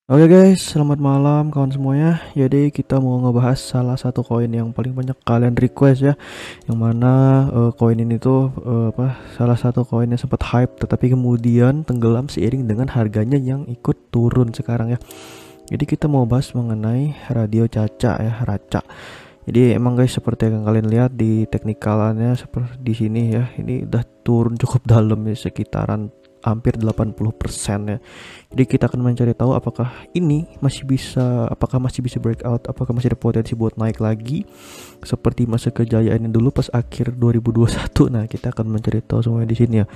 Oke guys, selamat malam kawan semuanya. Jadi kita mau ngebahas salah satu koin yang paling banyak kalian request ya. Yang mana koin ini tuh salah satu koin yang sempat hype tetapi kemudian tenggelam seiring dengan harganya yang ikut turun sekarang ya. Jadi kita mau bahas mengenai radio Caca ya, Raca. Jadi emang guys, seperti yang kalian lihat di teknikalannya seperti di sini ya, ini udah turun cukup dalam ya, sekitaran hampir 80% ya. Jadi kita akan mencari tahu apakah ini masih bisa breakout, apakah masih ada potensi buat naik lagi seperti masa kejayaan dulu pas akhir 2021. Nah, kita akan mencari tahu semuanya di sini ya.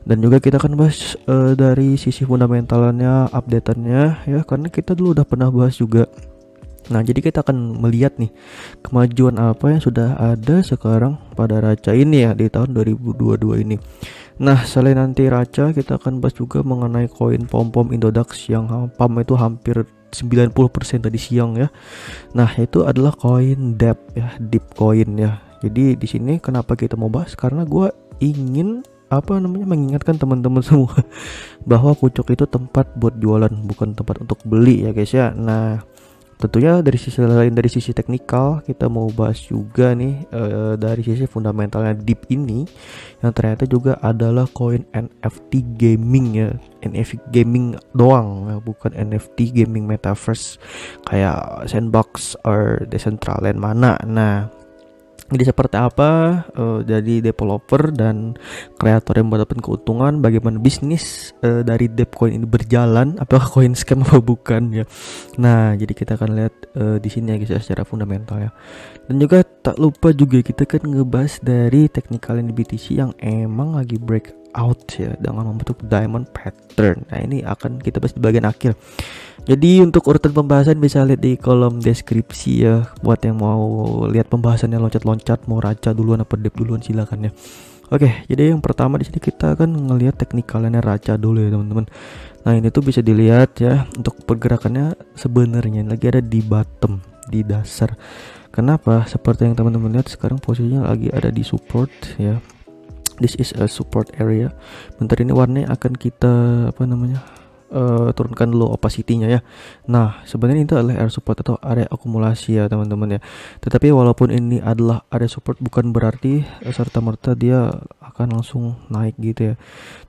Dan juga kita akan bahas dari sisi fundamentalnya, updateannya ya, karena kita dulu udah pernah bahas juga. Nah, jadi kita akan melihat nih kemajuan apa yang sudah ada sekarang pada Raca ini ya di tahun 2022 ini. Nah, selain nanti Raca, kita akan bahas juga mengenai koin pom-pom Indodax yang pam itu hampir 90% tadi siang ya. Nah, itu adalah koin DEP ya, Deep Coin ya. Jadi di sini kenapa kita mau bahas? Karena gue ingin mengingatkan teman-teman semua bahwa Kucuk itu tempat buat jualan, bukan tempat untuk beli ya guys ya. Nah, tentunya dari sisi lain, dari sisi teknikal kita mau bahas juga nih dari sisi fundamentalnya Deep ini yang ternyata juga adalah koin NFT gaming ya, NFT gaming doang ya, bukan NFT gaming metaverse kayak Sandbox or Decentraland mana. Nah, jadi seperti apa jadi developer dan kreator yang mendapatkan keuntungan, bagaimana bisnis dari Depcoin ini berjalan, apakah koin scam atau bukan ya. Nah, jadi kita akan lihat di sini ya guys ya, secara fundamental ya. Dan juga tak lupa juga kita kan ngebahas dari technical di BTC yang emang lagi breakout ya dengan membentuk diamond pattern. Nah, ini akan kita bahas di bagian akhir. Jadi untuk urutan pembahasan bisa lihat di kolom deskripsi ya, buat yang mau lihat pembahasannya loncat-loncat, mau Raca duluan apa Dep duluan silakan ya. Oke, jadi yang pertama di sini kita akan ngelihat teknikalnya Raca dulu ya teman-teman. Nah, ini tuh bisa dilihat ya, untuk pergerakannya sebenarnya lagi ada di bottom, di dasar. Kenapa? Seperti yang teman-teman lihat sekarang posisinya lagi ada di support ya. This is a support area. Bentar, ini warnanya akan kita turunkan dulu opacity-nya ya. Nah, sebenarnya itu adalah area support atau area akumulasi ya teman-teman ya. Tetapi walaupun ini adalah area support, bukan berarti serta-merta dia akan langsung naik gitu ya.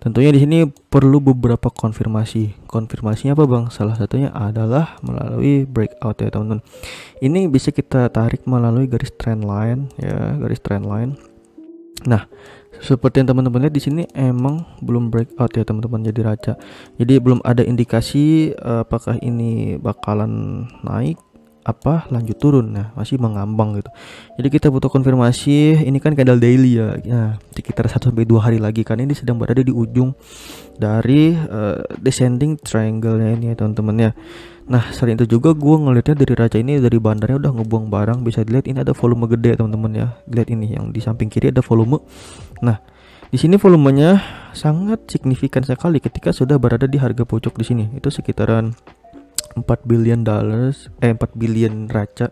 Tentunya di sini perlu beberapa konfirmasi. Konfirmasinya apa bang? Salah satunya adalah melalui breakout ya teman-teman. Ini bisa kita tarik melalui garis trend line ya, garis trend line. Nah, seperti yang teman-teman lihat di sini emang belum breakout ya teman-teman, jadi Raca. Jadi belum ada indikasi apakah ini bakalan naik apa lanjut turun. Nah, masih mengambang gitu. Jadi kita butuh konfirmasi. Ini kan candle daily ya. Nah, sekitar 1 sampai 2 hari lagi kan ini sedang berada di ujung dari descending triangle-nya ini ya teman-teman ya. Nah, selain itu juga gue ngelihatnya dari Raca ini, dari bandarnya udah ngebuang barang. Bisa dilihat ini ada volume gede teman-teman ya. Lihat ini yang di samping kiri ada volume. Nah, di sini volumenya sangat signifikan sekali ketika sudah berada di harga pucuk di sini. Itu sekitaran 4 billion dollars, 4 billion Raca.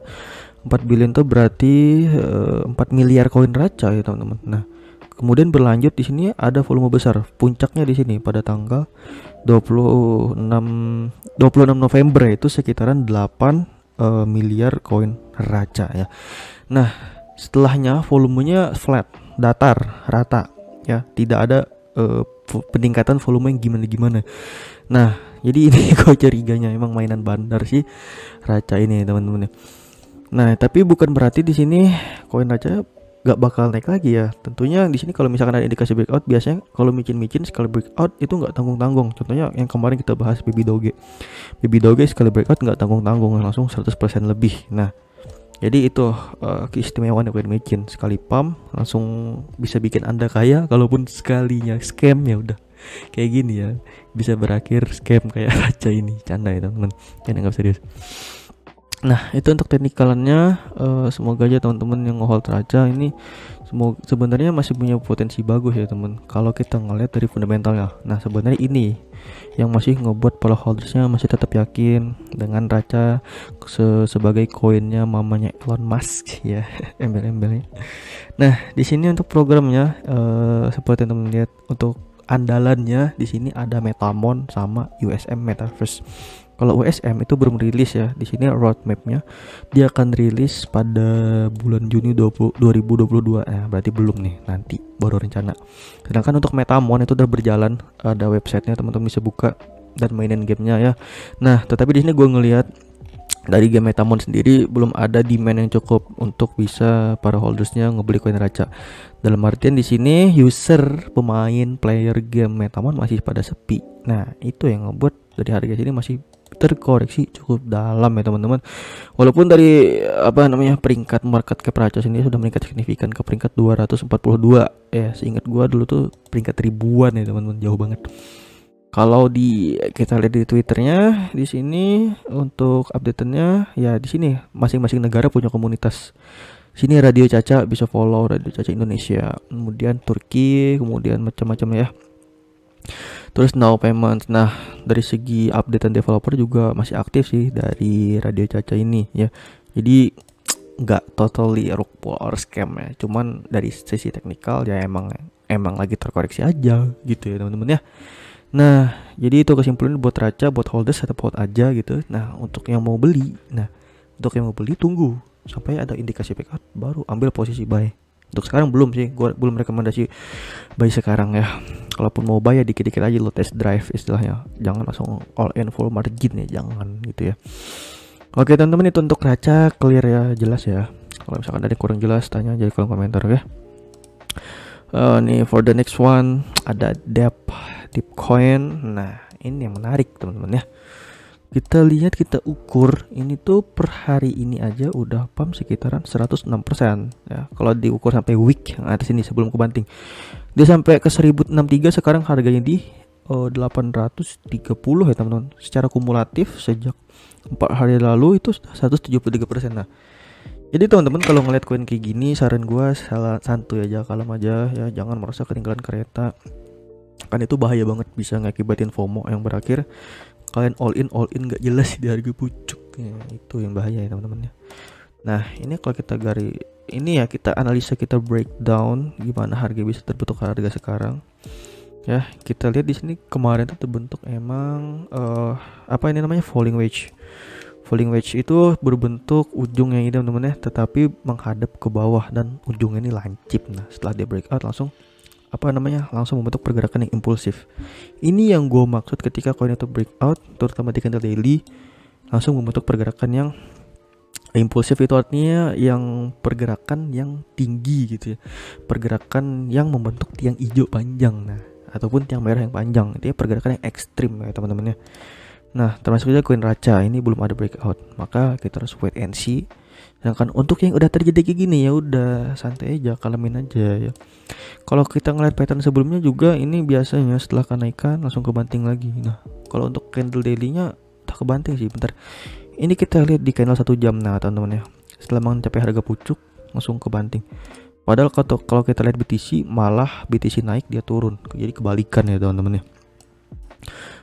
4 billion itu berarti 4 miliar koin Raca ya teman-teman. Nah, kemudian berlanjut di sini ada volume besar. Puncaknya di sini pada tanggal 26 November itu sekitaran 8 miliar koin Raca ya. Nah, setelahnya volumenya flat, datar, rata ya, tidak ada peningkatan volume yang gimana-gimana. Nah, jadi ini kok curiganya emang mainan bandar sih Raca ini teman-teman ya. Nah, tapi bukan berarti di sini koin Raca gak bakal naik lagi ya. Tentunya di sini kalau misalkan ada indikasi breakout, biasanya kalau micin-micin sekali breakout itu nggak tanggung-tanggung. Contohnya yang kemarin kita bahas Baby Doge sekali breakout nggak tanggung-tanggung, langsung 100% lebih. Nah, jadi itu keistimewaan koin micin, sekali pump langsung bisa bikin Anda kaya. Kalaupun sekalinya scam ya udah kayak gini ya, bisa berakhir scam kayak Raca ini. Canda ya teman-teman, jangan nggak serius. Nah, itu untuk teknikalannya. Semoga aja teman-teman yang nge-hold Raca ini sebenarnya masih punya potensi bagus ya teman, kalau kita ngeliat dari fundamentalnya. Nah, sebenarnya ini yang masih ngebuat para holdersnya masih tetap yakin dengan Raca sebagai koinnya mamanya Elon Musk ya. Embel-embelnya. Nah, di sini untuk programnya seperti yang teman lihat, untuk andalannya di sini ada Metamon sama USM Metaverse. Kalau USM itu belum rilis ya. Di sini roadmapnya dia akan rilis pada bulan Juni 2022. Berarti belum nih, nanti baru rencana. Sedangkan untuk Metamon itu udah berjalan, ada websitenya, teman-teman bisa buka dan mainin gamenya ya. Nah, tetapi di sini gue ngelihat dari game Metamon sendiri belum ada demand yang cukup untuk bisa para holdersnya ngebeli koin raca. Dalam artian di sini user, pemain, player game Metamon masih pada sepi. Nah, itu yang ngebuat dari harga sini masih terkoreksi cukup dalam ya teman-teman. Walaupun dari peringkat market cap raca sendiri sudah meningkat signifikan ke peringkat 242 ya. Seingat gua dulu tuh peringkat ribuan ya teman-teman, jauh banget. Kalau kita lihat di Twitternya di sini untuk update-nya ya, di sini masing-masing negara punya komunitas. Sini Radio Caca bisa follow Radio Caca Indonesia, kemudian Turki, kemudian macam-macam ya. Terus Now Payments. Nah, dari segi update dan developer juga masih aktif sih dari Radio Caca ini ya. Jadi nggak totally rug pull or scam ya. Cuman dari sisi teknikal ya emang lagi terkoreksi aja gitu ya teman-teman ya. Nah, jadi itu kesimpulan buat raca, buat holders atau buat aja gitu. Nah, untuk yang mau beli, tunggu sampai ada indikasi backup baru ambil posisi buy. Untuk sekarang belum sih, gue belum rekomendasi buy sekarang ya. Kalaupun mau buy ya dikit-dikit aja lo test drive istilahnya. Jangan langsung all in full margin ya, jangan gitu ya. Oke teman-teman, itu untuk raca clear ya, jelas ya. Kalau misalkan ada yang kurang jelas tanya aja di kolom komentar ya. Nih for the next one ada Dipcoin. Nah, ini yang menarik teman-teman ya. Kita lihat, kita ukur ini tuh per hari ini aja udah pump sekitaran 106% ya. Kalau diukur sampai week yang atas ini sebelum kebanting, dia sampai ke 1063. Sekarang harganya di 830 ya teman-teman. Secara kumulatif sejak 4 hari lalu itu 173%. Nah, jadi teman-teman kalau ngeliat koin kayak gini, saran gua santuy aja, kalem aja ya, jangan merasa ketinggalan kereta. Kan itu bahaya banget, bisa ngakibatin FOMO yang berakhir kalian all in gak jelas di harga pucuk ya. Itu yang bahaya ya teman-teman ya. Nah, ini kalau kita ini ya, kita analisa, kita breakdown gimana harga bisa terbentuk harga sekarang ya. Kita lihat di sini kemarin itu terbentuk emang falling wedge. Falling wedge itu berbentuk ujungnya ini teman-teman ya, tetapi menghadap ke bawah dan ujungnya ini lancip. Nah, setelah dia breakout langsung membentuk pergerakan yang impulsif. Ini yang gue maksud ketika koin itu breakout, terutama di candle daily, langsung membentuk pergerakan yang impulsif. Itu artinya yang pergerakan yang tinggi gitu ya, pergerakan yang membentuk tiang hijau panjang, nah ataupun tiang merah yang panjang. Itu ya pergerakan yang ekstrim ya teman-teman ya. Nah, termasuk juga koin raca ini belum ada breakout, maka kita harus wait and see. Sedangkan untuk yang udah terjadi kayak gini ya udah santai aja, kalemin aja ya. Kalau kita ngeliat pattern sebelumnya juga, ini biasanya setelah kenaikan langsung kebanting lagi. Nah, kalau untuk candle daily-nya tak kebanting sih, bentar. Ini kita lihat di candle 1 jam. Nah, teman-teman ya, setelah mencapai harga pucuk langsung kebanting. Padahal kalau kita lihat BTC, malah BTC naik dia turun. Jadi kebalikan ya teman-teman ya.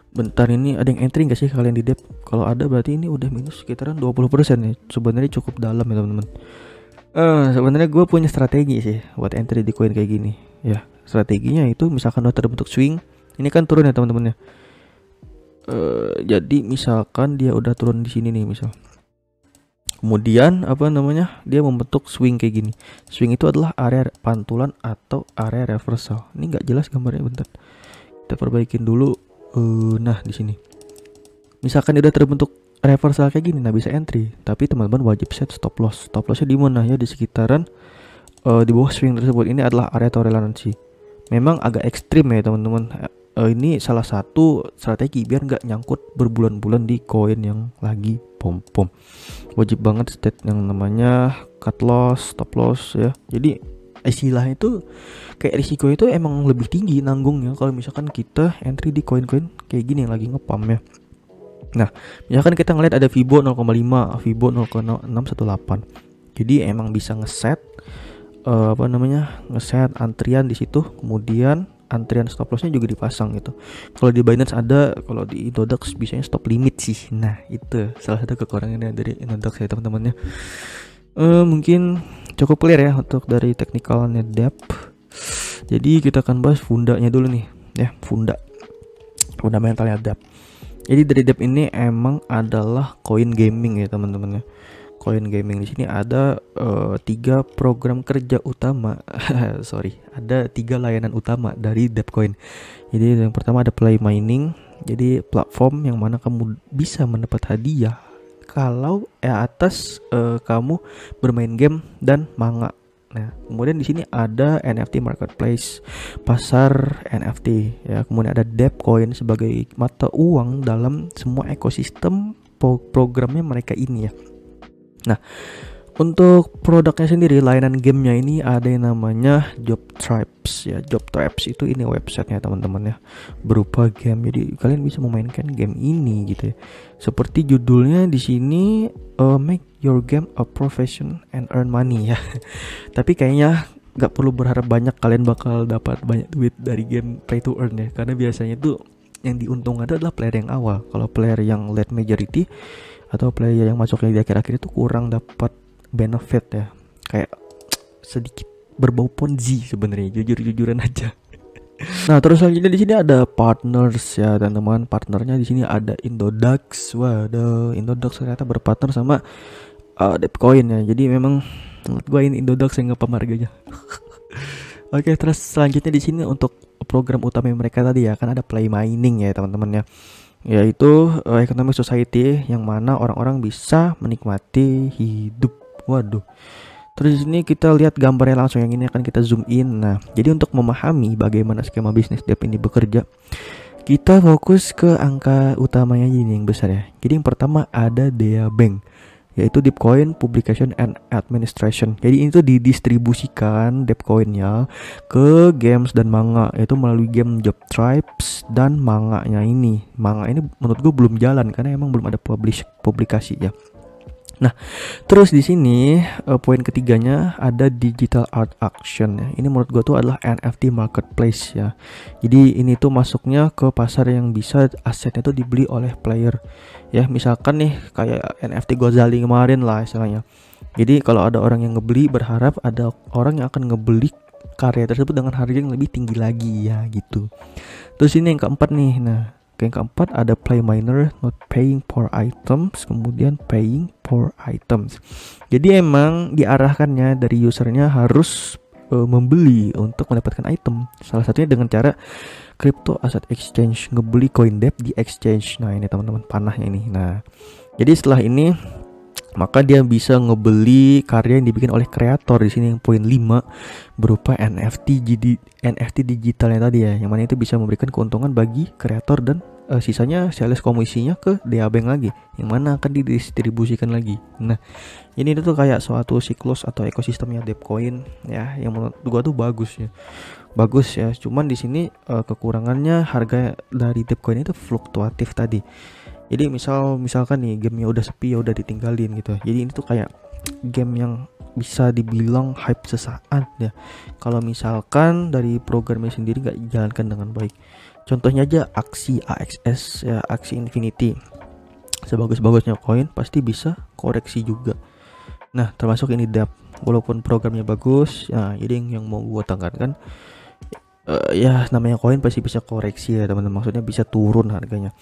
Bentar, ini ada yang entry nggak sih kalian di dep? Kalau ada berarti ini udah minus sekitaran 20% ya. Sebenarnya cukup dalam ya teman-teman. Sebenarnya gue punya strategi sih buat entry di koin kayak gini ya. Strateginya itu misalkan udah terbentuk swing, ini kan turun ya teman-teman ya. Jadi misalkan dia udah turun di sini nih misal. Kemudian dia membentuk swing kayak gini. Swing itu adalah area pantulan atau area reversal. Ini nggak jelas gambarnya, bentar. Kita perbaikin dulu. Nah, di sini misalkan dia udah terbentuk reversal kayak gini, nah bisa entry, tapi teman-teman wajib set stop loss. Stop lossnya di mana ya? Di sekitaran di bawah swing tersebut. Ini adalah area toleransi. Memang agak ekstrim ya teman-teman. Ini salah satu strategi biar nggak nyangkut berbulan-bulan di koin yang lagi pom-pom. Wajib banget set yang namanya cut loss, stop loss ya. Jadi istilahnya itu kayak risiko itu emang lebih tinggi nanggungnya kalau misalkan kita entry di koin-koin kayak gini yang lagi ngepam ya. Nah, misalkan kita ngeliat ada Fibo 0,5, Fibo 0,618. Jadi emang bisa ngeset ngeset antrian di situ, kemudian antrian stop lossnya juga dipasang gitu. Kalau di Binance ada, kalau di Indodax bisanya stop limit sih. Nah, itu salah satu kekurangannya dari Indodax ya teman-teman ya. Mungkin cukup clear ya untuk dari teknikalnya dep. Jadi kita akan bahas fundanya dulu nih ya, fundamentalnya dep. Jadi dari dev ini emang adalah koin gaming ya teman-teman ya. Koin gaming di sini ada 3 program kerja utama. Sorry, ada 3 layanan utama dari Depcoin. Jadi yang pertama ada play mining. Jadi platform yang mana kamu bisa mendapat hadiah kalau atas kamu bermain game dan manga. Nah, kemudian di sini ada NFT marketplace, pasar NFT ya. Kemudian ada Depcoin sebagai mata uang dalam semua ekosistem programnya mereka ini ya. Nah, untuk produknya sendiri, layanan gamenya ini ada yang namanya Job Tribes ya. Job Tribes itu ini websitenya teman-teman ya, berupa game. Jadi kalian bisa memainkan game ini gitu ya. Seperti judulnya di sini, make your game a profession and earn money ya. Tapi kayaknya nggak perlu berharap banyak kalian bakal dapat banyak duit dari game pay to earn ya, karena biasanya tuh yang diuntungkan adalah player yang awal. Kalau player yang late majority atau player yang masuknya di akhir-akhir itu kurang dapat benefit ya, kayak sedikit berbau ponzi sebenarnya, jujur-jujuran aja. Nah, terus selanjutnya di sini ada partners ya teman-teman. Partnernya di sini ada Indodax. Waduh, Indodax ternyata berpartner sama Depcoin ya. Jadi memang menurut gue ini Indodax yang ngepam harganya. Oke, terus selanjutnya di sini untuk program utama mereka tadi ya, kan ada play mining ya teman-teman ya, yaitu economic society yang mana orang-orang bisa menikmati hidup. Waduh. Terus di sini kita lihat gambarnya langsung, yang ini akan kita zoom in. Nah, jadi untuk memahami bagaimana skema bisnis Dep ini bekerja, kita fokus ke angka utamanya ini yang besar ya. Jadi yang pertama ada DEA Bank, yaitu Depcoin Publication and Administration. Jadi ini tuh didistribusikan Depcoinnya ke games dan manga, yaitu melalui game Job Tribes dan manganya ini. Manga ini menurut gue belum jalan karena emang belum ada publikasi ya. Nah, terus di sini poin ketiganya ada digital art action ya. Ini menurut gue tuh adalah NFT marketplace ya. Jadi ini tuh masuknya ke pasar yang bisa asetnya tuh dibeli oleh player ya. Misalkan nih kayak NFT Gozali kemarin lah istilahnya. Jadi kalau ada orang yang ngebeli, berharap ada orang yang akan ngebeli karya tersebut dengan harga yang lebih tinggi lagi ya gitu. Terus ini yang keempat nih. Nah, yang keempat ada play miner not paying for items, kemudian paying for items. Jadi emang diarahkannya dari usernya harus membeli untuk mendapatkan item. Salah satunya dengan cara crypto asset exchange, ngebeli coin Dep di exchange. Nah, ini teman-teman panahnya ini. Nah, jadi setelah ini maka dia bisa ngebeli karya yang dibikin oleh kreator. Di sini yang poin 5 berupa NFT. Jadi NFT digitalnya tadi ya, yang mana itu bisa memberikan keuntungan bagi kreator dan sisanya sales komisinya ke DEA Bank lagi, yang mana akan didistribusikan lagi. Nah, ini tuh kayak suatu siklus atau ekosistemnya Depcoin ya, yang menurut gua tuh bagus ya. Cuman di sini kekurangannya harga dari Depcoin itu fluktuatif tadi. Jadi misalkan nih gamenya udah sepi ya udah ditinggalin gitu. Jadi ini tuh kayak game yang bisa dibilang hype sesaat ya, kalau misalkan dari programnya sendiri nggak dijalankan dengan baik. Contohnya aja aksi AXS ya, aksi Infinity. Sebagus-bagusnya koin pasti bisa koreksi juga. Nah, termasuk ini Dep, walaupun programnya bagus ya. Jadi yang mau gua tekankan ya, namanya koin pasti bisa koreksi ya teman-teman. Maksudnya bisa turun harganya.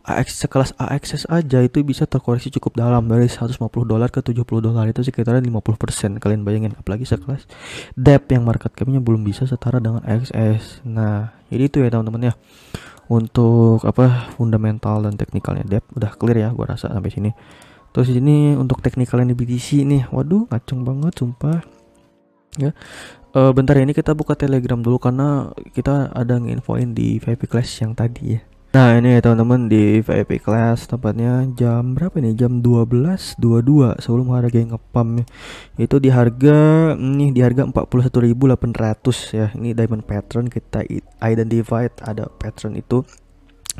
Sekelas AXS aja itu bisa terkoreksi cukup dalam, dari $150 ke $70, itu sekitaran 50%. Kalian bayangin, apalagi sekelas Dep yang market cap-nya belum bisa setara dengan AXS. Nah, jadi itu ya teman-teman ya. Untuk fundamental dan teknikalnya Dep udah clear ya gua rasa sampai sini. Terus di sini untuk teknikalnya di BTC nih, waduh ngacung banget sumpah. Ya. Bentar ya, ini kita buka Telegram dulu karena kita ada nginfoin di VIP Class yang tadi ya. Nah, ini ya teman-teman, di VIP Class tepatnya jam berapa nih? Jam 12.22 sebelum harga yang ngepam ya. Itu di harga 41.800 ya. Ini diamond pattern, kita identify ada pattern itu.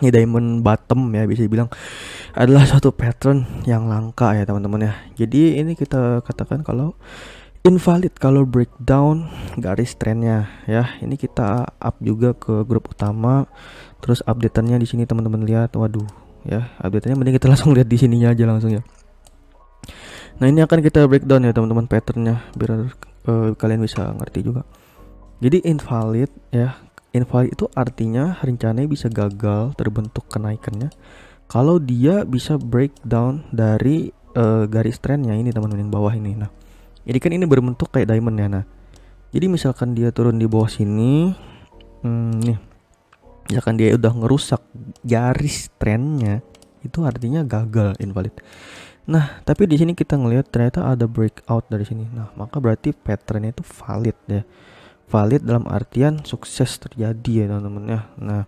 Ini diamond bottom ya, bisa dibilang adalah suatu pattern yang langka ya teman-teman ya. Jadi ini kita katakan kalau invalid kalau breakdown garis trennya ya. Ini kita up juga ke grup utama. Terus updateannya di sini teman-teman lihat, waduh ya, updateannya mending kita langsung lihat di sininya aja langsung ya. Nah, ini akan kita breakdown ya teman-teman patternnya biar kalian bisa ngerti juga. Jadi invalid ya, invalid itu artinya rencananya bisa gagal terbentuk kenaikannya kalau dia bisa breakdown dari garis trendnya ini teman-teman yang bawah ini. Nah, jadi kan ini berbentuk kayak diamond ya. Nah, jadi misalkan dia turun di bawah sini, nih, misalkan dia udah ngerusak garis trendnya, itu artinya gagal, invalid. Nah, tapi di sini kita ngelihat ternyata ada breakout dari sini. Nah, maka berarti patternnya itu valid ya. Valid dalam artian sukses terjadi ya teman-teman ya. Nah,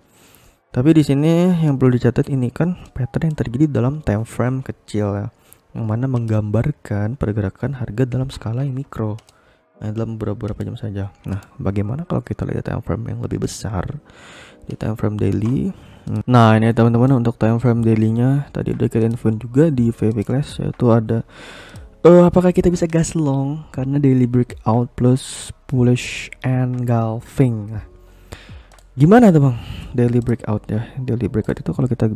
tapi di sini yang perlu dicatat ini kan pattern yang terjadi dalam time frame kecil ya, yang mana menggambarkan pergerakan harga dalam skala yang mikro, dalam beberapa jam saja. Nah, bagaimana kalau kita lihat time frame yang lebih besar di time frame daily? Nah, ini teman-teman untuk time frame daily-nya tadi udah kita info juga di VV Class, yaitu ada apakah kita bisa gas long karena daily breakout plus bullish engulfing. Nah, gimana tuh bang daily breakout ya? Daily breakout itu kalau kita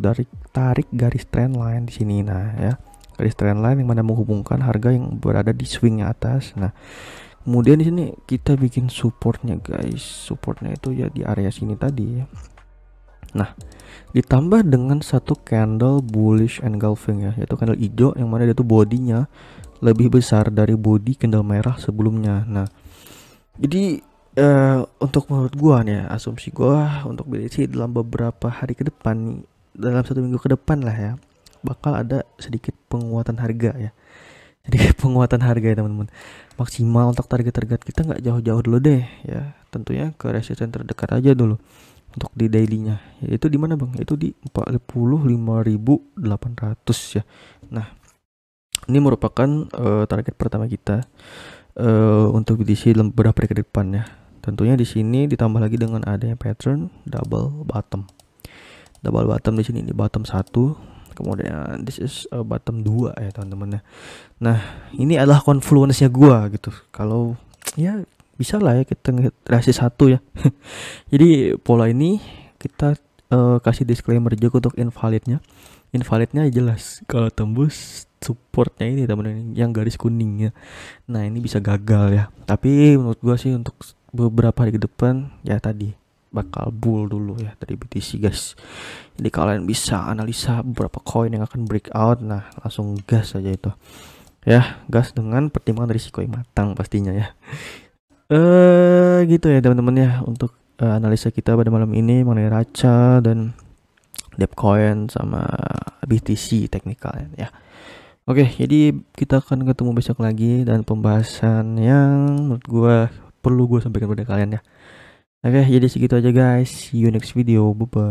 tarik garis trend line di sini, nah ya, garis trend line yang mana menghubungkan harga yang berada di swingnya atas. Nah, kemudian di sini kita bikin supportnya guys, supportnya itu ya di area sini tadi ya. Nah, ditambah dengan satu candle bullish engulfing ya, yaitu candle hijau yang mana dia tuh bodinya lebih besar dari body candle merah sebelumnya. Nah, jadi untuk menurut gua nih, asumsi gua untuk BTC dalam beberapa hari ke depan nih, dalam 1 minggu ke depan lah ya, bakal ada sedikit penguatan harga ya. Jadi penguatan harga ya teman-teman. Maksimal untuk target-target kita nggak jauh-jauh dulu deh ya. Tentunya ke resisten terdekat aja dulu untuk di dailynya. Yaitu di mana bang? Itu di 45.800 ya. Nah, ini merupakan target pertama kita untuk BTC dalam beberapa hari ke depan ya. Tentunya di sini ditambah lagi dengan adanya pattern double bottom. Double bottom di sini di bottom 1, kemudian this is bottom 2 ya teman-teman ya. Nah, ini adalah confluence-nya gua gitu. Kalau ya bisa lah ya kita ngelihat reaksi 1 ya. Jadi pola ini kita kasih disclaimer juga untuk invalidnya. Invalidnya jelas kalau tembus supportnya ini teman-teman yang garis kuning ya. Nah, ini bisa gagal ya. Tapi menurut gua sih untuk beberapa hari ke depan ya tadi bakal bull dulu ya dari BTC guys. Jadi kalian bisa analisa beberapa koin yang akan breakout. Nah, langsung gas aja itu ya, gas dengan pertimbangan risiko yang matang pastinya ya. Gitu ya teman-teman ya untuk analisa kita pada malam ini mengenai Racha dan Depcoin sama BTC teknikal ya. Oke, jadi kita akan ketemu besok lagi dan pembahasan yang menurut gua perlu gue sampaikan pada kalian ya. Oke, jadi segitu aja guys. See you next video. Bye bye.